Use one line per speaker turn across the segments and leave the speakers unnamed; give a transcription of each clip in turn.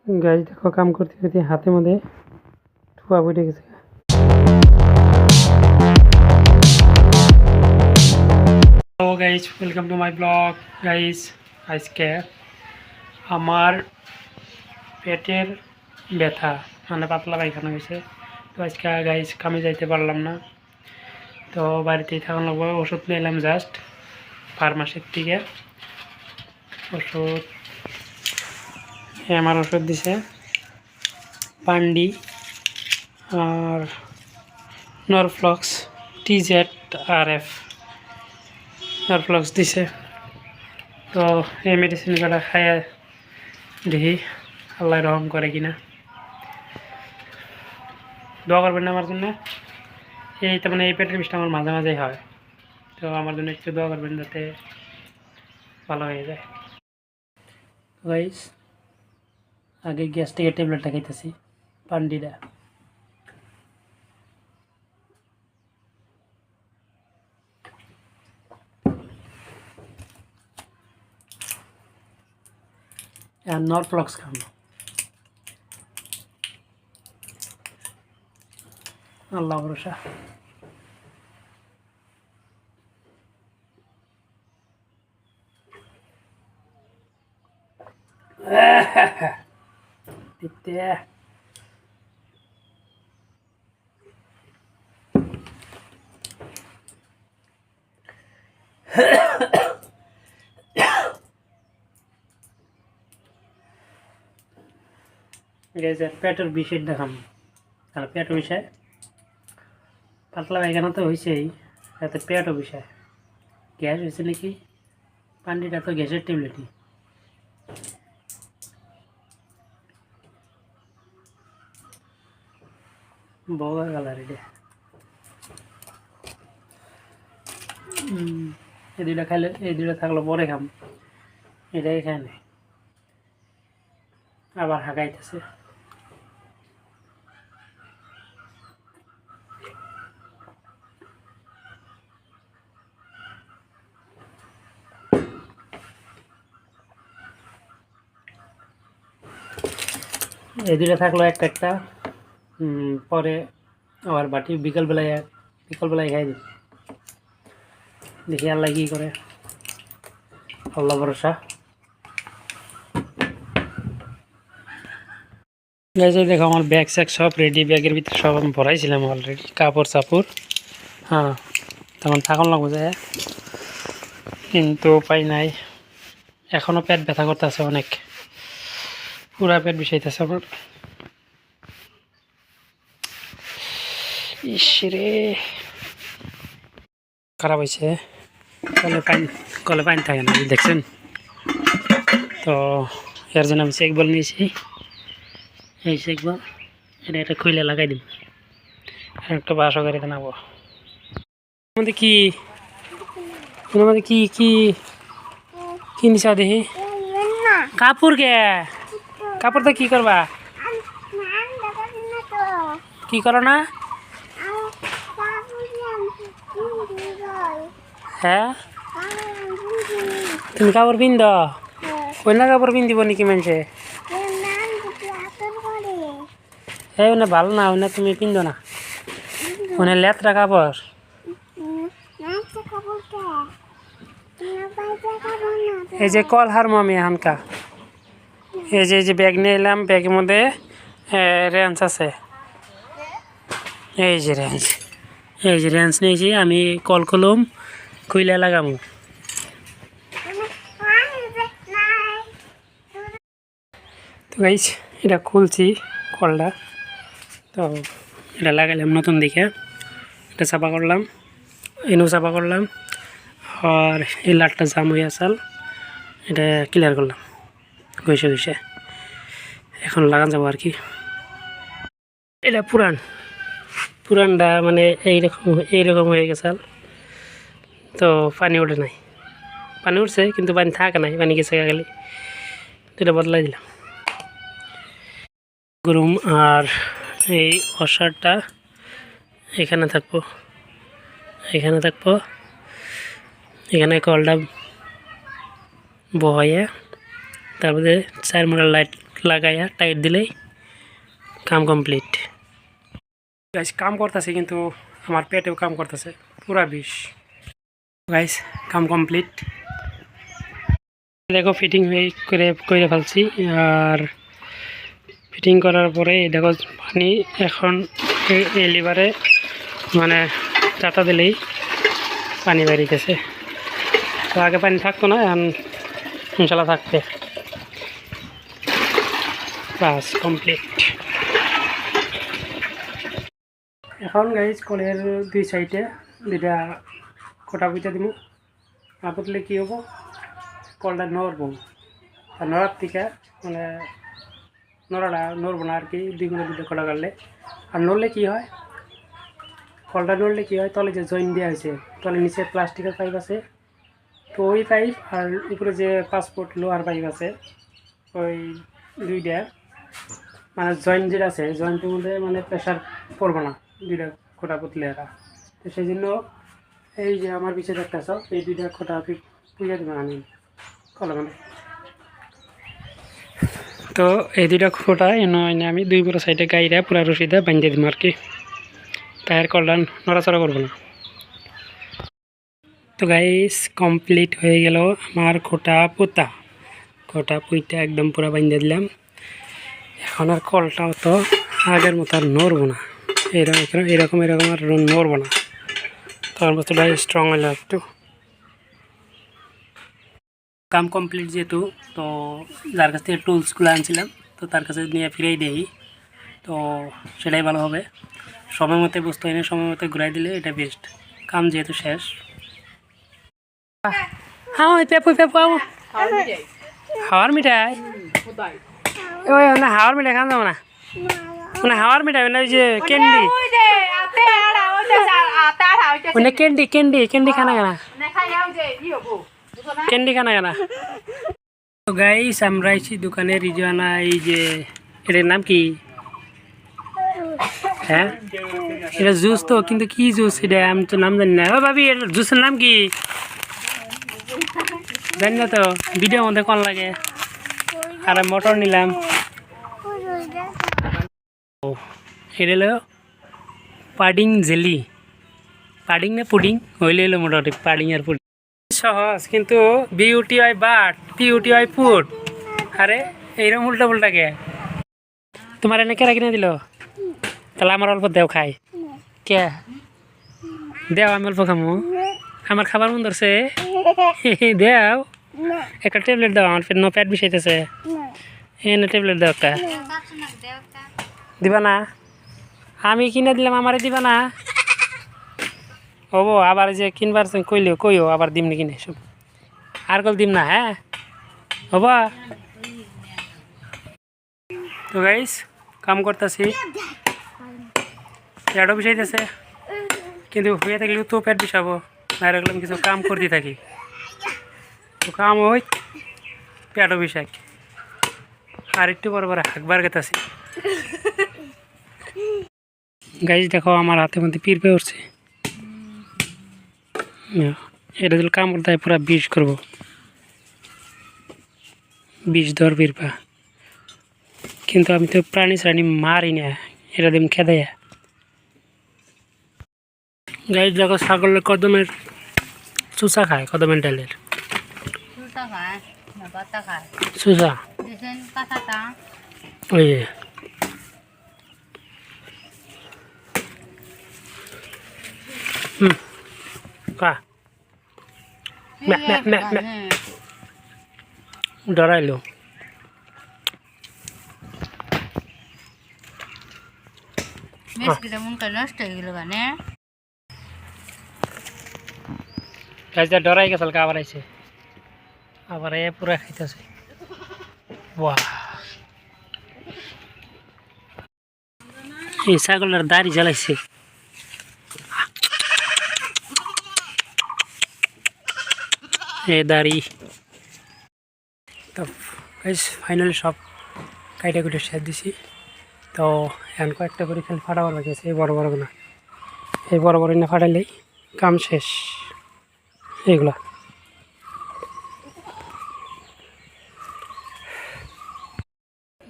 Guys দেখো কাম করতে করতে হাতের মধ্যে ঠুয়া পড়ে গেছে। Hello guys, welcome to my blog. Guys আজকে আমার পেটের ব্যথা মানে পাতলা পায়খানা হয়েছে, তো আজকে গাইজ কামে যাইতে পারলাম না, তো বাড়িতেই থাকা লাগবে। ওষুধ নিলাম জাস্ট ফার্মাসির থেকে ওষুধ। আমার ওষুধ দিছে পান্ডি আর নরফ্লক্স TZRF নরফ্লক্স দিছে। তো এই মেডিসিনগুলো খাইয়া দেখি আল্লাহ রহম করে কিনা। দোয়া করবেন না আমার জন্য। এই তো মানে এই পেটের বিষটা আমার মাঝে মাঝেই হয়, তো আমার জন্য একটু দোয়া করবেন যাতে ভালো হয়ে যায়। গাইস আগে গ্যাস্ট্রিকের ট্যাবলেটটা খাইতেছি পান্ডিটা। আর নরফ্লক্স খাবো। আল্লাহ ভরসা। দিতে পেটের বিষের দেখাম। আর পেটের বিষয় পাতলা পায়খানা তো হয়েছেই, তাতে পেটও বিষয় গ্যাস হয়েছে নাকি। পান্ডিটা তো গ্যাসের ট্যাবলেটই। বগা কালার এটা। এই দুইটা খাইলে, এই দুইটা থাকলে পরে খাম, এটাই খাই নাই। আবার হাগাইতেছে। এই দুইটা থাকলো একটা একটা, পরে আবার বাটি বিকালবেলায় খাই দিই। দেখি আল্লাহ কী করে, আল্লাহ ভরসা। গাইজ দেখো আমার ব্যাগ স্যাগ সব রেডি, ব্যাগের ভিতরে সব আমি ভরাইছিলাম অলরেডি, কাপড় চাপড়। হ্যাঁ তখন থাকুন লাগবো যায়, কিন্তু উপায় নাই। এখনও পেট ব্যথা করতেছে অনেক, পুরা পেট বিষাইতেছে আমার। ইসরে খারাপ হয়েছে, কলে পানি থাকে না দেখছেন তো। এর জন্য আমি চেক বল নিয়েছি, এই চেক বল এটা একটা খুলে লাগাই দিন, একটা বাসও গাড়িতে নাবো। মধ্যে কি মধ্যে কি কি কি নিচা দেখি কাপড় কে কাপড় তো কি করবা, কি করো না? হ্যাঁ তুমি কাপড় পিন্দ, অন্য কাপড় পিন্দিব নাকি মানুষে? হ্যাঁ ওনে ভালো না, ওনে তুমি পিন্দ না, ওনে লেত্রা কাপড়। এই যে কল হারমো আমি এখানকা, এই যে ব্যাগ নিয়ে এলাম, ব্যাগের মধ্যে রেঞ্চ আছে, এই যে রেঞ্চ নিয়েছি আমি। কল কলম খুইলে লাগামু। তো গাইস এটা খুলছি কলটা, তো এটা লাগাইলাম নতুন দিকে, এটা চাপা করলাম, এনু চাপা করলাম, আর এই লাটটা জাম হয়ে আসাল এটা ক্লিয়ার করলাম ঘষে। এখন লাগান যাবো আর কি। এটা পুরানটা মানে এইরকম হয়ে গেছে, তো পানি ওঠে নাই, পানি উঠছে কিন্তু পানি থাকে নাই, পানি গেছে গেলে এটা বদলাই দিলাম গরম। আর এই ওয়াশারটা এখানে থাকবো, এখানে কলটা বহাইয়া তারপরে 4 মোড়া লাগাইয়া টাইট দিলেই কাম কমপ্লিট। গাইস কাম করতেছে কিন্তু আমার পেটেও কাম করতেছে পুরা বিষ। গাইস কাম কমপ্লিট, দেখো ফিটিং হয়ে করে ফেলছি। আর ফিটিং করার পরে দেখো পানি এখন এই লিভারে মানে চাটা দিলেই পানি বেরিয়েছে। তো আগে পানি থাকতো না, এখন ইনশাল্লাহ থাকবে। বাস কমপ্লিট। এখন গাইজ কলের দুই সাইডে দুইটা খোটা বুঝতে দিব, না বুঝলে কী হবো, কলটা নড়বো। আর নড়ার থেকে মানে নড়বো না আর কি, দুই দুটো খোটা কাটলে। আর নড়লে কী হয়, কলটা নড়লে কী হয়, তলে যে জয়েন্ট দেওয়া হয়েছে, তলে নিচে প্লাস্টিকের পাইপ আছে, তো ওই পাইপ আর উপরে যে 5 ফুট লোহার পাইপ আছে, ওই দুইটা মানে জয়েন্ট যেটা আছে, জয়েন্টের মধ্যে মানে প্রেশার পড়বো না দুইটা খোটা পুতলে এরা। তো সেই জন্য এই যে আমার পিছিয়ে দেখতেছ, এই দুইটা খোটা পুজো দেবেন আমি কলে মানে। তো এই দুইটা খোটা এনে আমি দুই পুরো সাইডে গাইরা পুরা রশিদে বাঁধিয়ে দিব আর কি, টায়ার কলটা নড়াচড়া করবো না। তো গাইস কমপ্লিট হয়ে গেল আমার খোটা পুঁতা একদম পুরো বাঁধিয়ে দিলাম। এখন আর কলটাও তো আগের মতো আর নড়বো না, এরকম আর নড়বো না, তখন বস্তুটা স্ট্রং হলো একটু। কাম কমপ্লিট যেহেতু, তো যার কাছ থেকে টুলসগুলো আনছিলাম তো তার কাছে নিয়ে ফিরেই দেই, তো সেটাই ভালো হবে। সময় মতো বস্তু এনে সময় মতো ঘুরাই দিলে এটা বেস্ট। কাম যেহেতু শেষ। হ্যাঁ পেপু হাওয়ার মিঠাই, ওই না হাওয়ার মিঠাই খান যাবো না, মানে হাওয়ার মিঠাই মানে ওই যে ক্যান্ডি, মানে ক্যান্ডি খানা খানা। তো গাইস আমরা আইছি দোকানে রিজওয়ানা, এই যে এটার নাম কি, হ্যাঁ এটা জুস তো, কিন্তু কি জুস এটা আমি তো নাম জানি না। ও ভাবি এর জুসের নাম কি জানি না তো, ভিডিওর মধ্যে কোন লাগে। আর মোটর নিলাম, এটা হলো পাডিং জেলি, পাডিং না পুডিং হইলে হলো মোটামুটি পাডিং আর পুডিং। সহজ কিন্তু বিউটি হয় বাট পিউটি হয় ফুড। আরে এইরকম উল্টা পুল্টাকে তোমার এনে কেরা কিনে দিল, তাহলে আমার অল্প দেও খাই কে দেও, আমি অল্প খামু, আমার খাবার মন ধরছে দেও। একটা ট্যাবলেট দাও, আমার পেট বিষাইতেছে, এনে ট্যাবলেট দাও একটা। দিবা না, আমি কিনে দিলাম আমারে দিবা না, হবো আবার যে কিনবার কইও আবার দিম নি কিনে সব, আর কল দিম না, হ্যাঁ হবো। তো গাইস কাম করতেছি, পেটও বিষাইতেছে, কিন্তু হয়ে থাকলে তো পেট বিষাবো না, রাখলাম কিছু কাম করতে থাকি, তো কাম ওই পেটও বিষাক। আর একটু পর হাঁকবার গেতেছি। গাইস দেখো আমার হাতের মধ্যে পিরপে উঠছে, এটা দিল কামড় দেয় পুরা বিষ করবো, বিষ ধর পিরপা। কিন্তু আমি তো প্রাণী মারি না, এটা দিন খেদে। গাইস দেখো ছাগলের কদমের চুষা খায়, কদমের ডালের চুষা, ওই যে ডরাইলো। ডরাই গেছে, আবার আইছে, আবার এ পুরা খাইতেছে। বাহ এই ছাগলের দাড়ি জ্বালাইছে, এ দাড়ি। তো ফাইনালি সব কাইটা কুটে শেষ দিছি। তো এখন কয়েকটা করে খালি ফাটাবার বাকি আছে, এই বড় না, এই বড় না ফাটাইলেই কাম শেষ। এইগুলা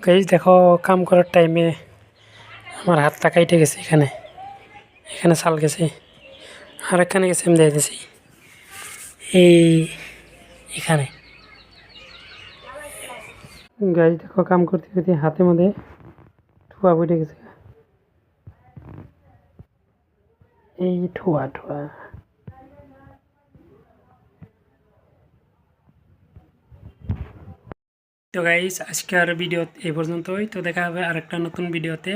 গাইজ দেখো কাম করার টাইমে আমার হাতটা কাইটে গেছে, এখানে এখানে চাল গেছে, আর এখানে গেছে আমি দিয়েছি এখানে। গাইজ দেখো কাম করতে করতে হাতের মধ্যে ঠুয়া পড়ে গেছে, এই ঠুয়া ঠুয়া। তো গাইজ আজকের ভিডিও এই পর্যন্তই। তো দেখা হবে আরেকটা নতুন ভিডিওতে।